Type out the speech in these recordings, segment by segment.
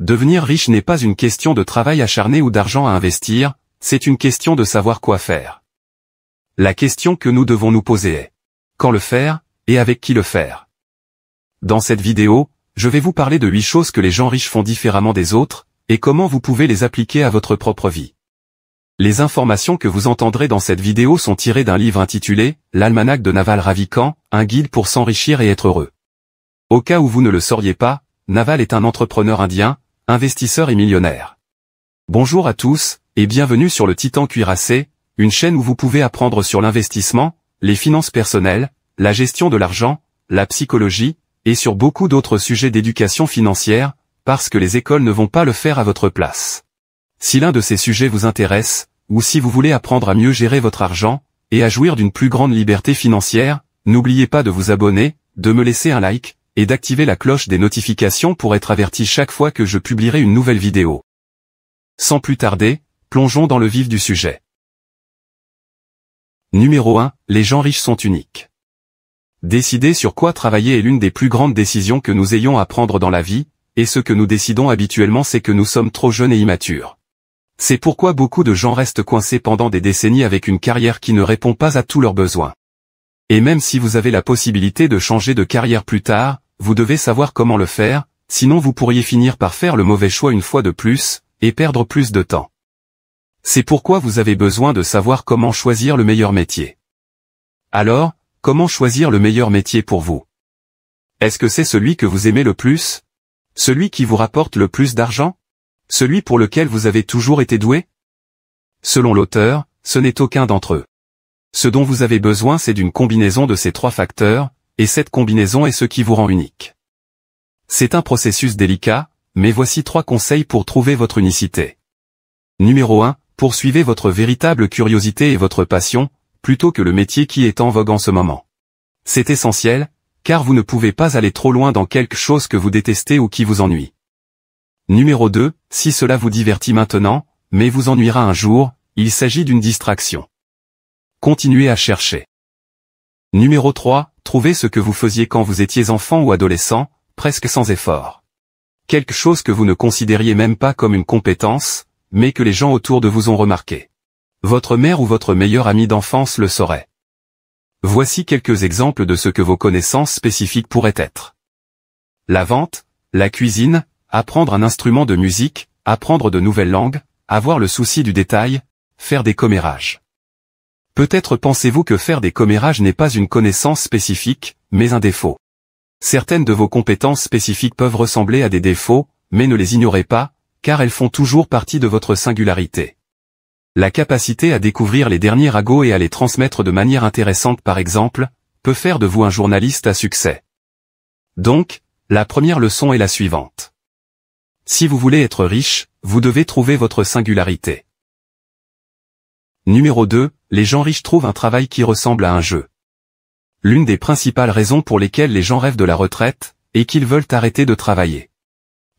Devenir riche n'est pas une question de travail acharné ou d'argent à investir, c'est une question de savoir quoi faire. La question que nous devons nous poser est: quand le faire, et avec qui le faire? Dans cette vidéo, je vais vous parler de 8 choses que les gens riches font différemment des autres, et comment vous pouvez les appliquer à votre propre vie. Les informations que vous entendrez dans cette vidéo sont tirées d'un livre intitulé « L'Almanach de Naval Ravikant, un guide pour s'enrichir et être heureux ». Au cas où vous ne le sauriez pas, Naval est un entrepreneur indien, investisseur et millionnaire. Bonjour à tous, et bienvenue sur le Titan Cuirassé, une chaîne où vous pouvez apprendre sur l'investissement, les finances personnelles, la gestion de l'argent, la psychologie, et sur beaucoup d'autres sujets d'éducation financière, parce que les écoles ne vont pas le faire à votre place. Si l'un de ces sujets vous intéresse, ou si vous voulez apprendre à mieux gérer votre argent, et à jouir d'une plus grande liberté financière, n'oubliez pas de vous abonner, de me laisser un like, et d'activer la cloche des notifications pour être averti chaque fois que je publierai une nouvelle vidéo. Sans plus tarder, plongeons dans le vif du sujet. Numéro 1, les gens riches sont uniques. Décider sur quoi travailler est l'une des plus grandes décisions que nous ayons à prendre dans la vie, et ce que nous décidons habituellement c'est que nous sommes trop jeunes et immatures. C'est pourquoi beaucoup de gens restent coincés pendant des décennies avec une carrière qui ne répond pas à tous leurs besoins. Et même si vous avez la possibilité de changer de carrière plus tard, vous devez savoir comment le faire, sinon vous pourriez finir par faire le mauvais choix une fois de plus, et perdre plus de temps. C'est pourquoi vous avez besoin de savoir comment choisir le meilleur métier. Alors, comment choisir le meilleur métier pour vous? Est-ce que c'est celui que vous aimez le plus? Celui qui vous rapporte le plus d'argent? Celui pour lequel vous avez toujours été doué? Selon l'auteur, ce n'est aucun d'entre eux. Ce dont vous avez besoin c'est d'une combinaison de ces 3 facteurs, et cette combinaison est ce qui vous rend unique. C'est un processus délicat, mais voici 3 conseils pour trouver votre unicité. Numéro 1, poursuivez votre véritable curiosité et votre passion, plutôt que le métier qui est en vogue en ce moment. C'est essentiel, car vous ne pouvez pas aller trop loin dans quelque chose que vous détestez ou qui vous ennuie. Numéro 2, si cela vous divertit maintenant, mais vous ennuiera un jour, il s'agit d'une distraction. Continuez à chercher. Numéro 3, trouvez ce que vous faisiez quand vous étiez enfant ou adolescent, presque sans effort. Quelque chose que vous ne considériez même pas comme une compétence, mais que les gens autour de vous ont remarqué. Votre mère ou votre meilleur ami d'enfance le saurait. Voici quelques exemples de ce que vos connaissances spécifiques pourraient être. La vente, la cuisine, apprendre un instrument de musique, apprendre de nouvelles langues, avoir le souci du détail, faire des commérages. Peut-être pensez-vous que faire des commérages n'est pas une connaissance spécifique, mais un défaut. Certaines de vos compétences spécifiques peuvent ressembler à des défauts, mais ne les ignorez pas, car elles font toujours partie de votre singularité. La capacité à découvrir les derniers ragots et à les transmettre de manière intéressante par exemple, peut faire de vous un journaliste à succès. Donc, la première leçon est la suivante. Si vous voulez être riche, vous devez trouver votre singularité. Numéro 2, les gens riches trouvent un travail qui ressemble à un jeu. L'une des principales raisons pour lesquelles les gens rêvent de la retraite, est qu'ils veulent arrêter de travailler.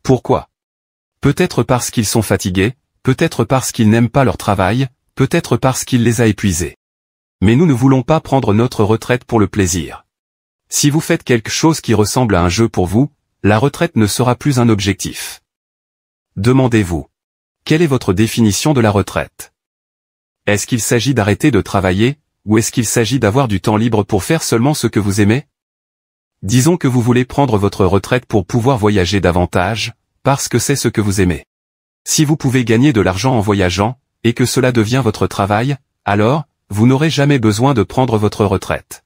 Pourquoi? Peut-être parce qu'ils sont fatigués, peut-être parce qu'ils n'aiment pas leur travail, peut-être parce qu'il les a épuisés. Mais nous ne voulons pas prendre notre retraite pour le plaisir. Si vous faites quelque chose qui ressemble à un jeu pour vous, la retraite ne sera plus un objectif. Demandez-vous. Quelle est votre définition de la retraite? Est-ce qu'il s'agit d'arrêter de travailler, ou est-ce qu'il s'agit d'avoir du temps libre pour faire seulement ce que vous aimez? Disons que vous voulez prendre votre retraite pour pouvoir voyager davantage, parce que c'est ce que vous aimez. Si vous pouvez gagner de l'argent en voyageant, et que cela devient votre travail, alors, vous n'aurez jamais besoin de prendre votre retraite.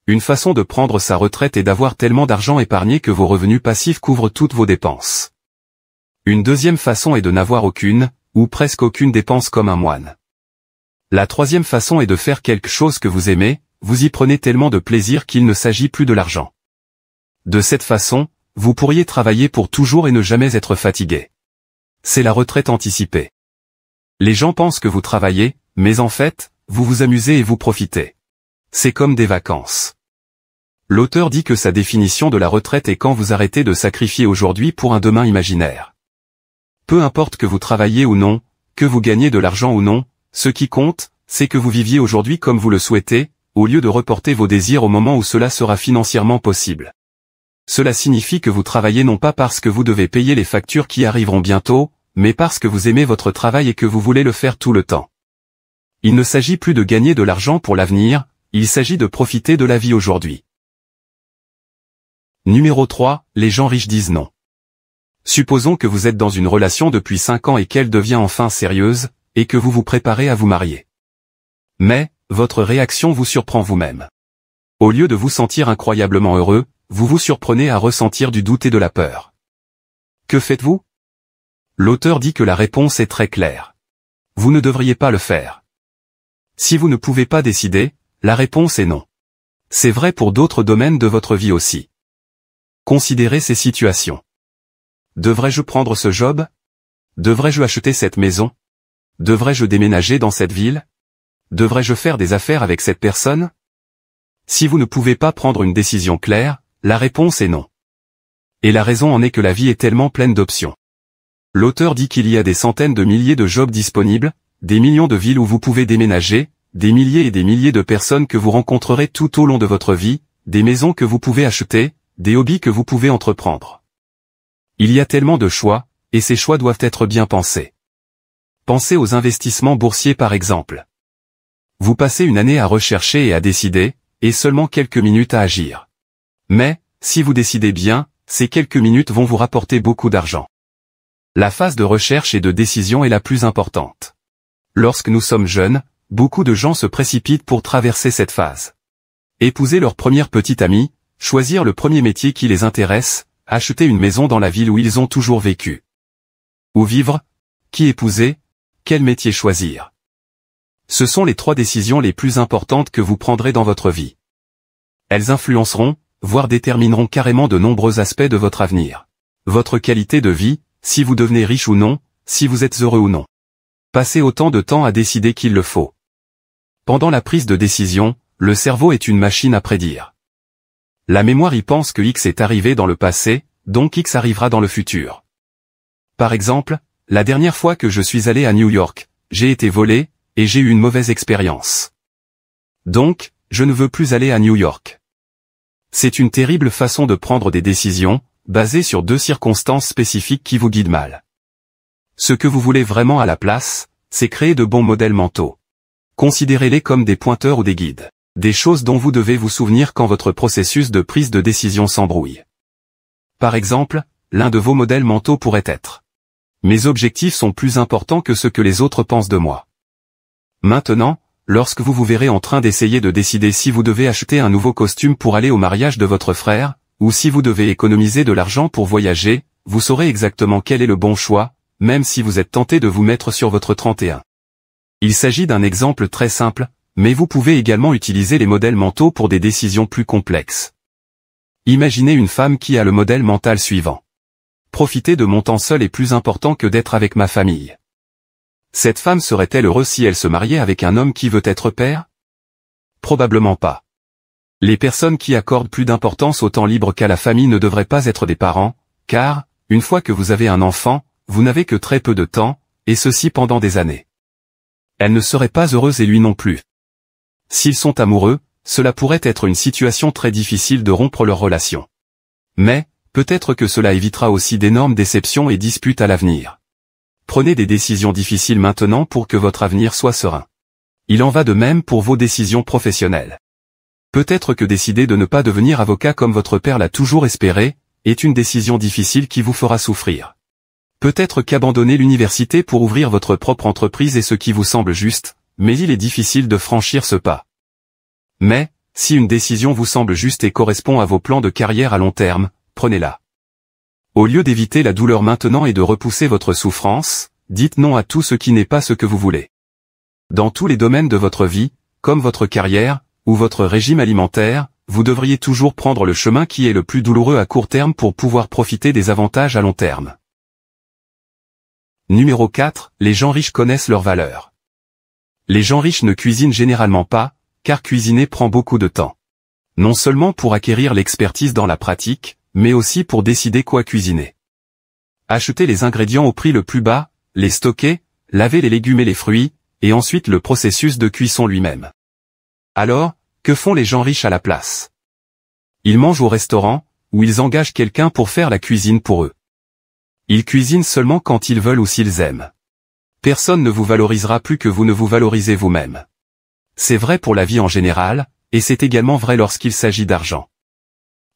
Une façon de prendre sa retraite est d'avoir tellement d'argent épargné que vos revenus passifs couvrent toutes vos dépenses. Une deuxième façon est de n'avoir aucune, ou presque aucune dépense comme un moine. La troisième façon est de faire quelque chose que vous aimez, vous y prenez tellement de plaisir qu'il ne s'agit plus de l'argent. De cette façon, vous pourriez travailler pour toujours et ne jamais être fatigué. C'est la retraite anticipée. Les gens pensent que vous travaillez, mais en fait, vous vous amusez et vous profitez. C'est comme des vacances. L'auteur dit que sa définition de la retraite est quand vous arrêtez de sacrifier aujourd'hui pour un demain imaginaire. Peu importe que vous travaillez ou non, que vous gagnez de l'argent ou non, ce qui compte, c'est que vous viviez aujourd'hui comme vous le souhaitez, au lieu de reporter vos désirs au moment où cela sera financièrement possible. Cela signifie que vous travaillez non pas parce que vous devez payer les factures qui arriveront bientôt, mais parce que vous aimez votre travail et que vous voulez le faire tout le temps. Il ne s'agit plus de gagner de l'argent pour l'avenir, il s'agit de profiter de la vie aujourd'hui. Numéro 3, les gens riches disent non. Supposons que vous êtes dans une relation depuis 5 ans et qu'elle devient enfin sérieuse, et que vous vous préparez à vous marier. Mais, votre réaction vous surprend vous-même. Au lieu de vous sentir incroyablement heureux, vous vous surprenez à ressentir du doute et de la peur. Que faites-vous? L'auteur dit que la réponse est très claire. Vous ne devriez pas le faire. Si vous ne pouvez pas décider, la réponse est non. C'est vrai pour d'autres domaines de votre vie aussi. Considérez ces situations. Devrais-je prendre ce job? Devrais-je acheter cette maison? Devrais-je déménager dans cette ville? Devrais-je faire des affaires avec cette personne? Si vous ne pouvez pas prendre une décision claire, la réponse est non. Et la raison en est que la vie est tellement pleine d'options. L'auteur dit qu'il y a des centaines de milliers de jobs disponibles, des millions de villes où vous pouvez déménager, des milliers et des milliers de personnes que vous rencontrerez tout au long de votre vie, des maisons que vous pouvez acheter, des hobbies que vous pouvez entreprendre. Il y a tellement de choix, et ces choix doivent être bien pensés. Pensez aux investissements boursiers par exemple. Vous passez une année à rechercher et à décider, et seulement quelques minutes à agir. Mais, si vous décidez bien, ces quelques minutes vont vous rapporter beaucoup d'argent. La phase de recherche et de décision est la plus importante. Lorsque nous sommes jeunes, beaucoup de gens se précipitent pour traverser cette phase. Épouser leur première petite amie, choisir le premier métier qui les intéresse, acheter une maison dans la ville où ils ont toujours vécu. Où vivre? Qui épouser? Quel métier choisir? Ce sont les 3 décisions les plus importantes que vous prendrez dans votre vie. Elles influenceront, voire détermineront carrément de nombreux aspects de votre avenir. Votre qualité de vie, si vous devenez riche ou non, si vous êtes heureux ou non. Passez autant de temps à décider qu'il le faut. Pendant la prise de décision, le cerveau est une machine à prédire. La mémoire y pense que X est arrivé dans le passé, donc X arrivera dans le futur. Par exemple, la dernière fois que je suis allé à New York, j'ai été volé, et j'ai eu une mauvaise expérience. Donc, je ne veux plus aller à New York. C'est une terrible façon de prendre des décisions, basées sur 2 circonstances spécifiques qui vous guident mal. Ce que vous voulez vraiment à la place, c'est créer de bons modèles mentaux. Considérez-les comme des pointeurs ou des guides. Des choses dont vous devez vous souvenir quand votre processus de prise de décision s'embrouille. Par exemple, l'un de vos modèles mentaux pourrait être: mes objectifs sont plus importants que ce que les autres pensent de moi. Maintenant, lorsque vous vous verrez en train d'essayer de décider si vous devez acheter un nouveau costume pour aller au mariage de votre frère, ou si vous devez économiser de l'argent pour voyager, vous saurez exactement quel est le bon choix, même si vous êtes tenté de vous mettre sur votre 31. Il s'agit d'un exemple très simple, mais vous pouvez également utiliser les modèles mentaux pour des décisions plus complexes. Imaginez une femme qui a le modèle mental suivant. Profiter de mon temps seul est plus important que d'être avec ma famille. Cette femme serait-elle heureuse si elle se mariait avec un homme qui veut être père? Probablement pas. Les personnes qui accordent plus d'importance au temps libre qu'à la famille ne devraient pas être des parents, car, une fois que vous avez un enfant, vous n'avez que très peu de temps, et ceci pendant des années. Elle ne serait pas heureuse et lui non plus. S'ils sont amoureux, cela pourrait être une situation très difficile de rompre leur relation. Mais, peut-être que cela évitera aussi d'énormes déceptions et disputes à l'avenir. Prenez des décisions difficiles maintenant pour que votre avenir soit serein. Il en va de même pour vos décisions professionnelles. Peut-être que décider de ne pas devenir avocat comme votre père l'a toujours espéré, est une décision difficile qui vous fera souffrir. Peut-être qu'abandonner l'université pour ouvrir votre propre entreprise est ce qui vous semble juste, mais il est difficile de franchir ce pas. Mais, si une décision vous semble juste et correspond à vos plans de carrière à long terme, prenez-la. Au lieu d'éviter la douleur maintenant et de repousser votre souffrance, dites non à tout ce qui n'est pas ce que vous voulez. Dans tous les domaines de votre vie, comme votre carrière, ou votre régime alimentaire, vous devriez toujours prendre le chemin qui est le plus douloureux à court terme pour pouvoir profiter des avantages à long terme. Numéro 4, les gens riches connaissent leurs valeurs. Les gens riches ne cuisinent généralement pas, car cuisiner prend beaucoup de temps. Non seulement pour acquérir l'expertise dans la pratique, mais aussi pour décider quoi cuisiner. Acheter les ingrédients au prix le plus bas, les stocker, laver les légumes et les fruits, et ensuite le processus de cuisson lui-même. Alors, que font les gens riches à la place? Ils mangent au restaurant, où ils engagent quelqu'un pour faire la cuisine pour eux. Ils cuisinent seulement quand ils veulent ou s'ils aiment. Personne ne vous valorisera plus que vous ne vous valorisez vous-même. C'est vrai pour la vie en général, et c'est également vrai lorsqu'il s'agit d'argent.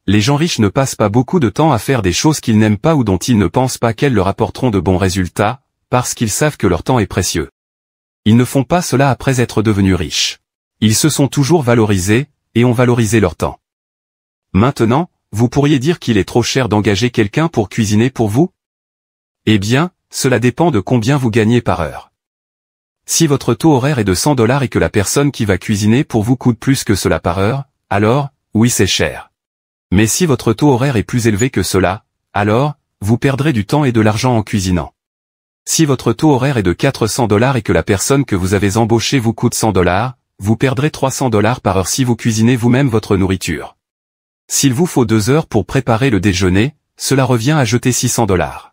Les gens riches ne passent pas beaucoup de temps à faire des choses qu'ils n'aiment pas ou dont ils ne pensent pas qu'elles leur apporteront de bons résultats, parce qu'ils savent que leur temps est précieux. Ils ne font pas cela après être devenus riches. Ils se sont toujours valorisés, et ont valorisé leur temps. Maintenant, vous pourriez dire qu'il est trop cher d'engager quelqu'un pour cuisiner pour vous? Eh bien, cela dépend de combien vous gagnez par heure. Si votre taux horaire est de $100 et que la personne qui va cuisiner pour vous coûte plus que cela par heure, alors, oui c'est cher. Mais si votre taux horaire est plus élevé que cela, alors, vous perdrez du temps et de l'argent en cuisinant. Si votre taux horaire est de $400 et que la personne que vous avez embauchée vous coûte $100, vous perdrez $300 par heure si vous cuisinez vous-même votre nourriture. S'il vous faut 2 heures pour préparer le déjeuner, cela revient à jeter $600.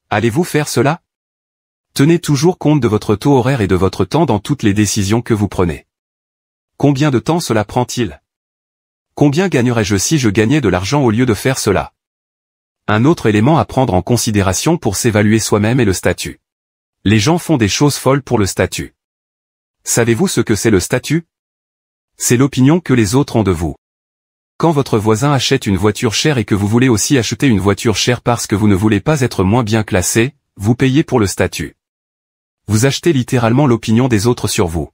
Allez-vous faire cela? Tenez toujours compte de votre taux horaire et de votre temps dans toutes les décisions que vous prenez. Combien de temps cela prend-il? Combien gagnerais-je si je gagnais de l'argent au lieu de faire cela? Un autre élément à prendre en considération pour s'évaluer soi-même est le statut. Les gens font des choses folles pour le statut. Savez-vous ce que c'est le statut? C'est l'opinion que les autres ont de vous. Quand votre voisin achète une voiture chère et que vous voulez aussi acheter une voiture chère parce que vous ne voulez pas être moins bien classé, vous payez pour le statut. Vous achetez littéralement l'opinion des autres sur vous.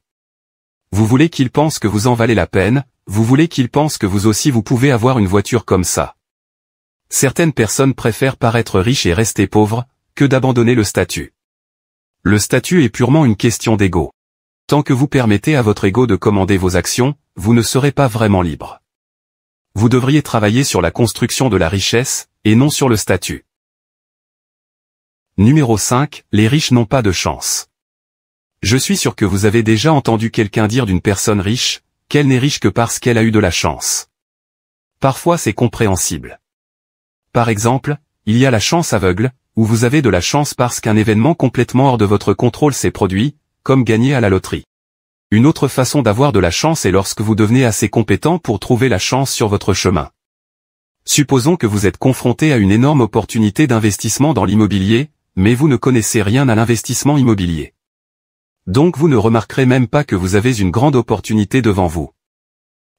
Vous voulez qu'ils pensent que vous en valez la peine, vous voulez qu'ils pensent que vous aussi vous pouvez avoir une voiture comme ça. Certaines personnes préfèrent paraître riches et rester pauvres, que d'abandonner le statut. Le statut est purement une question d'ego. Tant que vous permettez à votre ego de commander vos actions, vous ne serez pas vraiment libre. Vous devriez travailler sur la construction de la richesse, et non sur le statut. Numéro 5, les riches n'ont pas de chance. Je suis sûr que vous avez déjà entendu quelqu'un dire d'une personne riche, qu'elle n'est riche que parce qu'elle a eu de la chance. Parfois c'est compréhensible. Par exemple, il y a la chance aveugle, où vous avez de la chance parce qu'un événement complètement hors de votre contrôle s'est produit, comme gagner à la loterie. Une autre façon d'avoir de la chance est lorsque vous devenez assez compétent pour trouver la chance sur votre chemin. Supposons que vous êtes confronté à une énorme opportunité d'investissement dans l'immobilier, mais vous ne connaissez rien à l'investissement immobilier. Donc vous ne remarquerez même pas que vous avez une grande opportunité devant vous.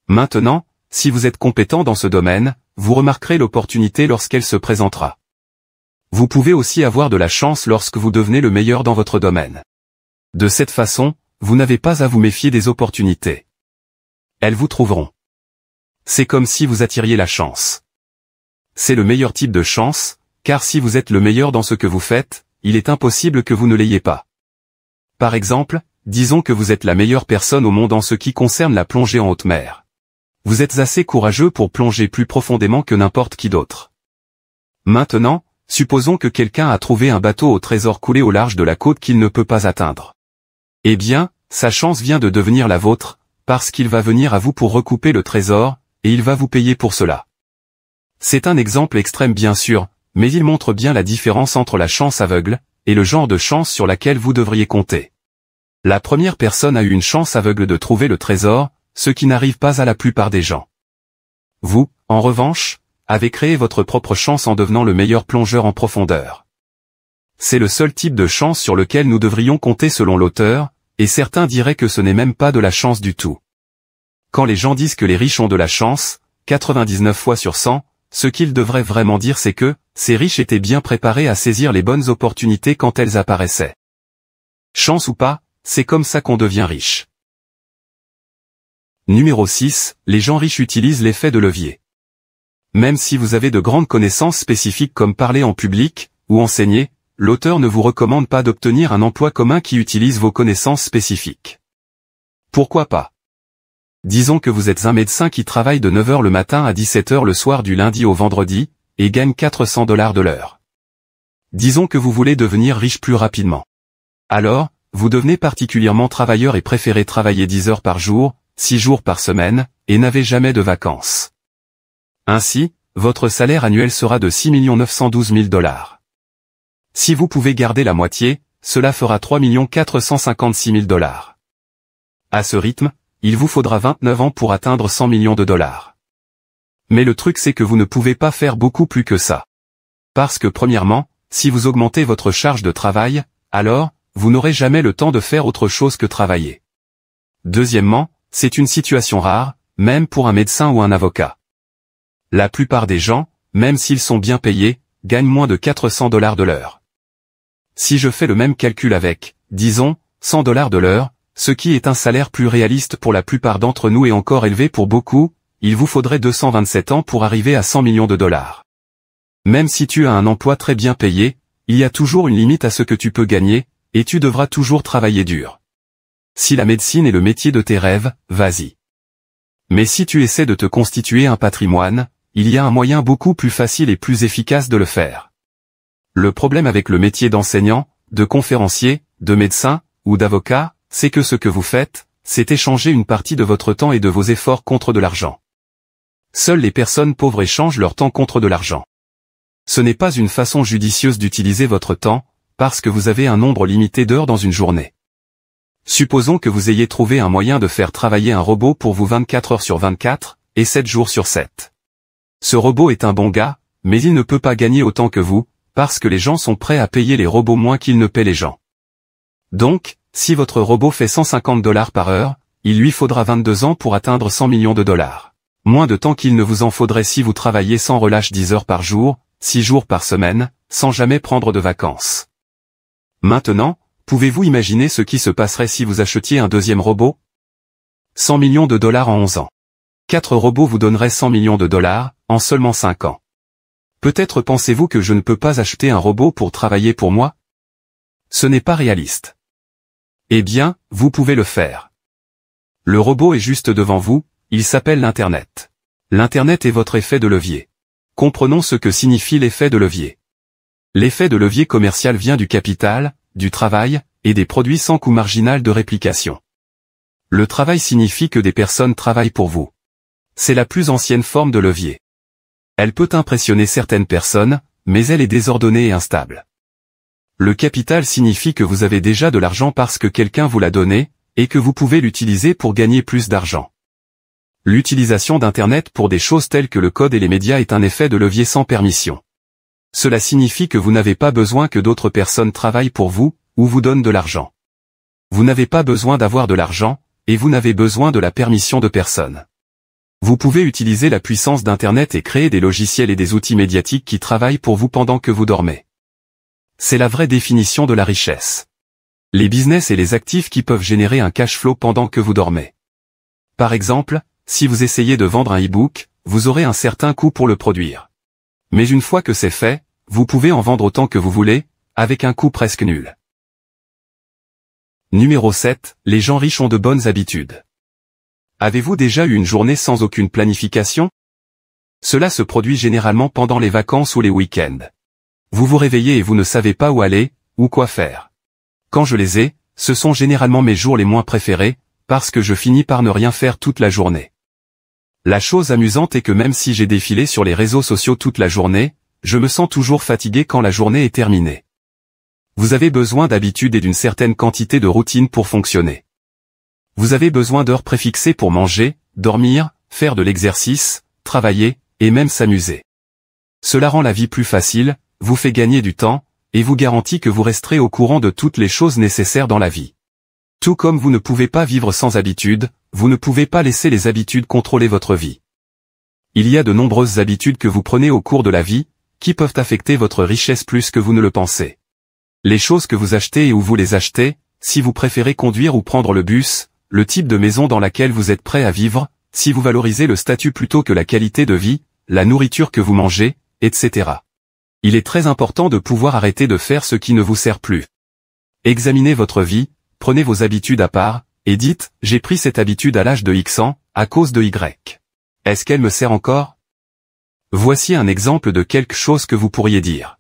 Maintenant, si vous êtes compétent dans ce domaine, vous remarquerez l'opportunité lorsqu'elle se présentera. Vous pouvez aussi avoir de la chance lorsque vous devenez le meilleur dans votre domaine. De cette façon, vous n'avez pas à vous méfier des opportunités. Elles vous trouveront. C'est comme si vous attiriez la chance. C'est le meilleur type de chance, car si vous êtes le meilleur dans ce que vous faites, il est impossible que vous ne l'ayez pas. Par exemple, disons que vous êtes la meilleure personne au monde en ce qui concerne la plongée en haute mer. Vous êtes assez courageux pour plonger plus profondément que n'importe qui d'autre. Maintenant, supposons que quelqu'un a trouvé un bateau au trésor coulé au large de la côte qu'il ne peut pas atteindre. Eh bien, sa chance vient de devenir la vôtre, parce qu'il va venir à vous pour recouper le trésor, et il va vous payer pour cela. C'est un exemple extrême bien sûr, mais il montre bien la différence entre la chance aveugle, et le genre de chance sur laquelle vous devriez compter. La première personne a eu une chance aveugle de trouver le trésor, ce qui n'arrive pas à la plupart des gens. Vous, en revanche, avez créé votre propre chance en devenant le meilleur plongeur en profondeur. C'est le seul type de chance sur lequel nous devrions compter selon l'auteur, et certains diraient que ce n'est même pas de la chance du tout. Quand les gens disent que les riches ont de la chance, 99 fois sur 100, ce qu'ils devraient vraiment dire c'est que, ces riches étaient bien préparés à saisir les bonnes opportunités quand elles apparaissaient. Chance ou pas, c'est comme ça qu'on devient riche. Numéro 6, les gens riches utilisent l'effet de levier. Même si vous avez de grandes connaissances spécifiques comme parler en public, ou enseigner, l'auteur ne vous recommande pas d'obtenir un emploi commun qui utilise vos connaissances spécifiques. Pourquoi pas? Disons que vous êtes un médecin qui travaille de 9 h le matin à 17 h le soir du lundi au vendredi, et gagne $400 de l'heure. Disons que vous voulez devenir riche plus rapidement. Alors, vous devenez particulièrement travailleur et préférez travailler 10 heures par jour, 6 jours par semaine, et n'avez jamais de vacances. Ainsi, votre salaire annuel sera de $6 912 000. Si vous pouvez garder la moitié, cela fera $3 456 000. À ce rythme, il vous faudra 29 ans pour atteindre $100 millions. Mais le truc c'est que vous ne pouvez pas faire beaucoup plus que ça. Parce que premièrement, si vous augmentez votre charge de travail, alors, vous n'aurez jamais le temps de faire autre chose que travailler. Deuxièmement, c'est une situation rare, même pour un médecin ou un avocat. La plupart des gens, même s'ils sont bien payés, gagnent moins de $400 de l'heure. Si je fais le même calcul avec, disons, $100 de l'heure, ce qui est un salaire plus réaliste pour la plupart d'entre nous et encore élevé pour beaucoup, il vous faudrait 227 ans pour arriver à 100 millions de dollars. Même si tu as un emploi très bien payé, il y a toujours une limite à ce que tu peux gagner, et tu devras toujours travailler dur. Si la médecine est le métier de tes rêves, vas-y. Mais si tu essaies de te constituer un patrimoine, il y a un moyen beaucoup plus facile et plus efficace de le faire. Le problème avec le métier d'enseignant, de conférencier, de médecin, ou d'avocat, c'est que ce que vous faites, c'est échanger une partie de votre temps et de vos efforts contre de l'argent. Seules les personnes pauvres échangent leur temps contre de l'argent. Ce n'est pas une façon judicieuse d'utiliser votre temps, parce que vous avez un nombre limité d'heures dans une journée. Supposons que vous ayez trouvé un moyen de faire travailler un robot pour vous 24 heures sur 24, et 7 jours sur 7. Ce robot est un bon gars, mais il ne peut pas gagner autant que vous, parce que les gens sont prêts à payer les robots moins qu'ils ne paient les gens. Donc, si votre robot fait $150 par heure, il lui faudra 22 ans pour atteindre 100 millions de dollars. Moins de temps qu'il ne vous en faudrait si vous travaillez sans relâche 10 heures par jour, 6 jours par semaine, sans jamais prendre de vacances. Maintenant, pouvez-vous imaginer ce qui se passerait si vous achetiez un deuxième robot? 100 millions de dollars en 11 ans. 4 robots vous donneraient 100 millions de dollars, en seulement 5 ans. Peut-être pensez-vous que je ne peux pas acheter un robot pour travailler pour moi? Ce n'est pas réaliste. Eh bien, vous pouvez le faire. Le robot est juste devant vous, il s'appelle l'Internet. L'Internet est votre effet de levier. Comprenons ce que signifie l'effet de levier. L'effet de levier commercial vient du capital, du travail, et des produits sans coût marginal de réplication. Le travail signifie que des personnes travaillent pour vous. C'est la plus ancienne forme de levier. Elle peut impressionner certaines personnes, mais elle est désordonnée et instable. Le capital signifie que vous avez déjà de l'argent parce que quelqu'un vous l'a donné, et que vous pouvez l'utiliser pour gagner plus d'argent. L'utilisation d'Internet pour des choses telles que le code et les médias est un effet de levier sans permission. Cela signifie que vous n'avez pas besoin que d'autres personnes travaillent pour vous, ou vous donnent de l'argent. Vous n'avez pas besoin d'avoir de l'argent, et vous n'avez besoin de la permission de personne. Vous pouvez utiliser la puissance d'Internet et créer des logiciels et des outils médiatiques qui travaillent pour vous pendant que vous dormez. C'est la vraie définition de la richesse. Les business et les actifs qui peuvent générer un cash flow pendant que vous dormez. Par exemple, si vous essayez de vendre un e-book, vous aurez un certain coût pour le produire. Mais une fois que c'est fait, vous pouvez en vendre autant que vous voulez, avec un coût presque nul. Numéro 7. Les gens riches ont de bonnes habitudes. Avez-vous déjà eu une journée sans aucune planification? Cela se produit généralement pendant les vacances ou les week-ends. Vous vous réveillez et vous ne savez pas où aller, ou quoi faire. Quand je les ai, ce sont généralement mes jours les moins préférés, parce que je finis par ne rien faire toute la journée. La chose amusante est que même si j'ai défilé sur les réseaux sociaux toute la journée, je me sens toujours fatigué quand la journée est terminée. Vous avez besoin d'habitude et d'une certaine quantité de routine pour fonctionner. Vous avez besoin d'heures préfixées pour manger, dormir, faire de l'exercice, travailler, et même s'amuser. Cela rend la vie plus facile, vous fait gagner du temps, et vous garantit que vous resterez au courant de toutes les choses nécessaires dans la vie. Tout comme vous ne pouvez pas vivre sans habitudes, vous ne pouvez pas laisser les habitudes contrôler votre vie. Il y a de nombreuses habitudes que vous prenez au cours de la vie, qui peuvent affecter votre richesse plus que vous ne le pensez. Les choses que vous achetez et où vous les achetez, si vous préférez conduire ou prendre le bus, le type de maison dans laquelle vous êtes prêt à vivre, si vous valorisez le statut plutôt que la qualité de vie, la nourriture que vous mangez, etc. Il est très important de pouvoir arrêter de faire ce qui ne vous sert plus. Examinez votre vie, prenez vos habitudes à part, et dites, j'ai pris cette habitude à l'âge de X ans, à cause de Y. Est-ce qu'elle me sert encore? Voici un exemple de quelque chose que vous pourriez dire.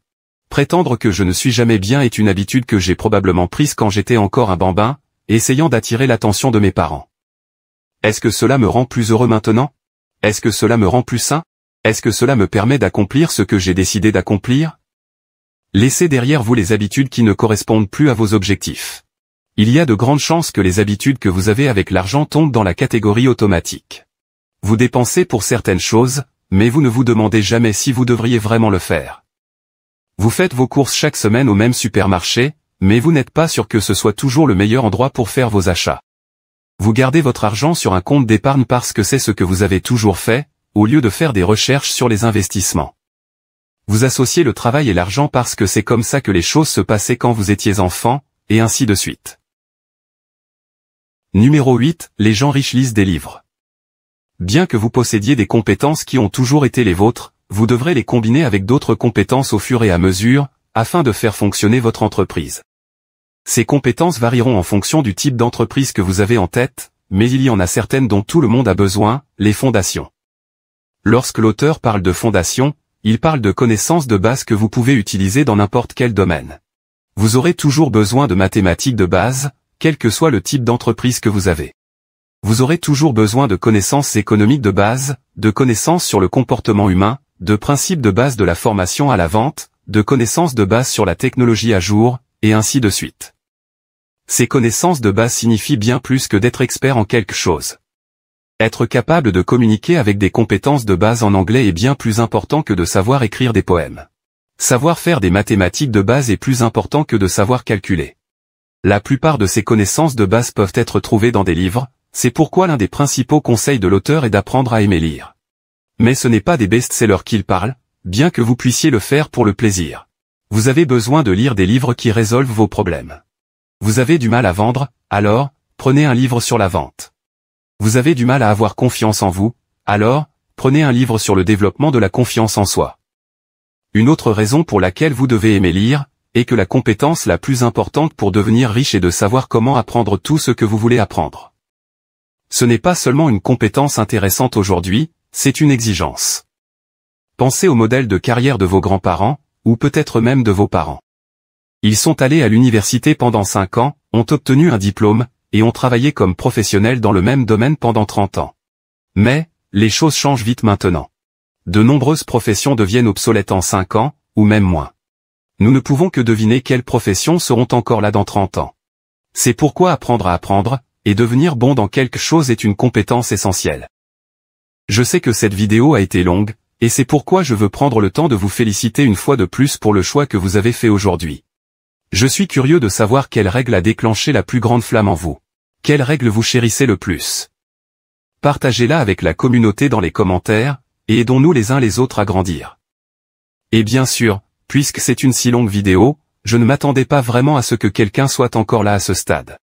Prétendre que je ne suis jamais bien est une habitude que j'ai probablement prise quand j'étais encore un bambin, essayant d'attirer l'attention de mes parents. Est-ce que cela me rend plus heureux maintenant? Est-ce que cela me rend plus sain? Est-ce que cela me permet d'accomplir ce que j'ai décidé d'accomplir? Laissez derrière vous les habitudes qui ne correspondent plus à vos objectifs. Il y a de grandes chances que les habitudes que vous avez avec l'argent tombent dans la catégorie automatique. Vous dépensez pour certaines choses, mais vous ne vous demandez jamais si vous devriez vraiment le faire. Vous faites vos courses chaque semaine au même supermarché, mais vous n'êtes pas sûr que ce soit toujours le meilleur endroit pour faire vos achats. Vous gardez votre argent sur un compte d'épargne parce que c'est ce que vous avez toujours fait, au lieu de faire des recherches sur les investissements. Vous associez le travail et l'argent parce que c'est comme ça que les choses se passaient quand vous étiez enfant, et ainsi de suite. Numéro 8, les gens riches lisent des livres. Bien que vous possédiez des compétences qui ont toujours été les vôtres, vous devrez les combiner avec d'autres compétences au fur et à mesure, afin de faire fonctionner votre entreprise. Ces compétences varieront en fonction du type d'entreprise que vous avez en tête, mais il y en a certaines dont tout le monde a besoin, les fondations. Lorsque l'auteur parle de fondations, il parle de connaissances de base que vous pouvez utiliser dans n'importe quel domaine. Vous aurez toujours besoin de mathématiques de base, quel que soit le type d'entreprise que vous avez. Vous aurez toujours besoin de connaissances économiques de base, de connaissances sur le comportement humain, de principes de base de la formation à la vente, de connaissances de base sur la technologie à jour, et ainsi de suite. Ces connaissances de base signifient bien plus que d'être expert en quelque chose. Être capable de communiquer avec des compétences de base en anglais est bien plus important que de savoir écrire des poèmes. Savoir faire des mathématiques de base est plus important que de savoir calculer. La plupart de ces connaissances de base peuvent être trouvées dans des livres, c'est pourquoi l'un des principaux conseils de l'auteur est d'apprendre à aimer lire. Mais ce n'est pas des best-sellers qu'il parle, bien que vous puissiez le faire pour le plaisir. Vous avez besoin de lire des livres qui résolvent vos problèmes. Vous avez du mal à vendre, alors, prenez un livre sur la vente. Vous avez du mal à avoir confiance en vous, alors, prenez un livre sur le développement de la confiance en soi. Une autre raison pour laquelle vous devez aimer lire, est que la compétence la plus importante pour devenir riche est de savoir comment apprendre tout ce que vous voulez apprendre. Ce n'est pas seulement une compétence intéressante aujourd'hui, c'est une exigence. Pensez au modèle de carrière de vos grands-parents, ou peut-être même de vos parents. Ils sont allés à l'université pendant 5 ans, ont obtenu un diplôme, et ont travaillé comme professionnels dans le même domaine pendant 30 ans. Mais, les choses changent vite maintenant. De nombreuses professions deviennent obsolètes en 5 ans, ou même moins. Nous ne pouvons que deviner quelles professions seront encore là dans 30 ans. C'est pourquoi apprendre à apprendre, et devenir bon dans quelque chose est une compétence essentielle. Je sais que cette vidéo a été longue, et c'est pourquoi je veux prendre le temps de vous féliciter une fois de plus pour le choix que vous avez fait aujourd'hui. Je suis curieux de savoir quelle règle a déclenché la plus grande flamme en vous. Quelle règle vous chérissez le plus? Partagez-la avec la communauté dans les commentaires, et aidons-nous les uns les autres à grandir. Et bien sûr, puisque c'est une si longue vidéo, je ne m'attendais pas vraiment à ce que quelqu'un soit encore là à ce stade.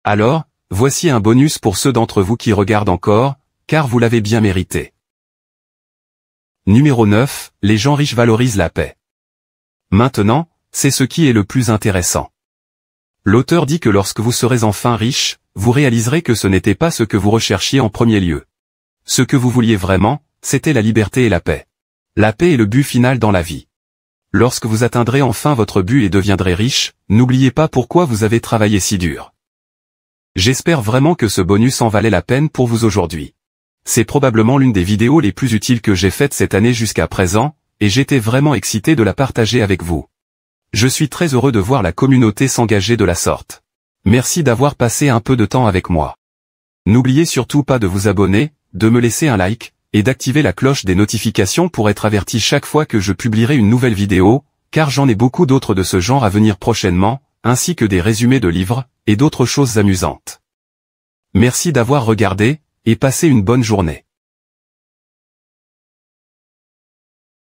Alors, voici un bonus pour ceux d'entre vous qui regardent encore, car vous l'avez bien mérité. Numéro 9, les gens riches valorisent la paix. Maintenant, c'est ce qui est le plus intéressant. L'auteur dit que lorsque vous serez enfin riche, vous réaliserez que ce n'était pas ce que vous recherchiez en premier lieu. Ce que vous vouliez vraiment, c'était la liberté et la paix. La paix est le but final dans la vie. Lorsque vous atteindrez enfin votre but et deviendrez riche, n'oubliez pas pourquoi vous avez travaillé si dur. J'espère vraiment que ce bonus en valait la peine pour vous aujourd'hui. C'est probablement l'une des vidéos les plus utiles que j'ai faites cette année jusqu'à présent, et j'étais vraiment excité de la partager avec vous. Je suis très heureux de voir la communauté s'engager de la sorte. Merci d'avoir passé un peu de temps avec moi. N'oubliez surtout pas de vous abonner, de me laisser un like, et d'activer la cloche des notifications pour être averti chaque fois que je publierai une nouvelle vidéo, car j'en ai beaucoup d'autres de ce genre à venir prochainement, ainsi que des résumés de livres, et d'autres choses amusantes. Merci d'avoir regardé, et passez une bonne journée.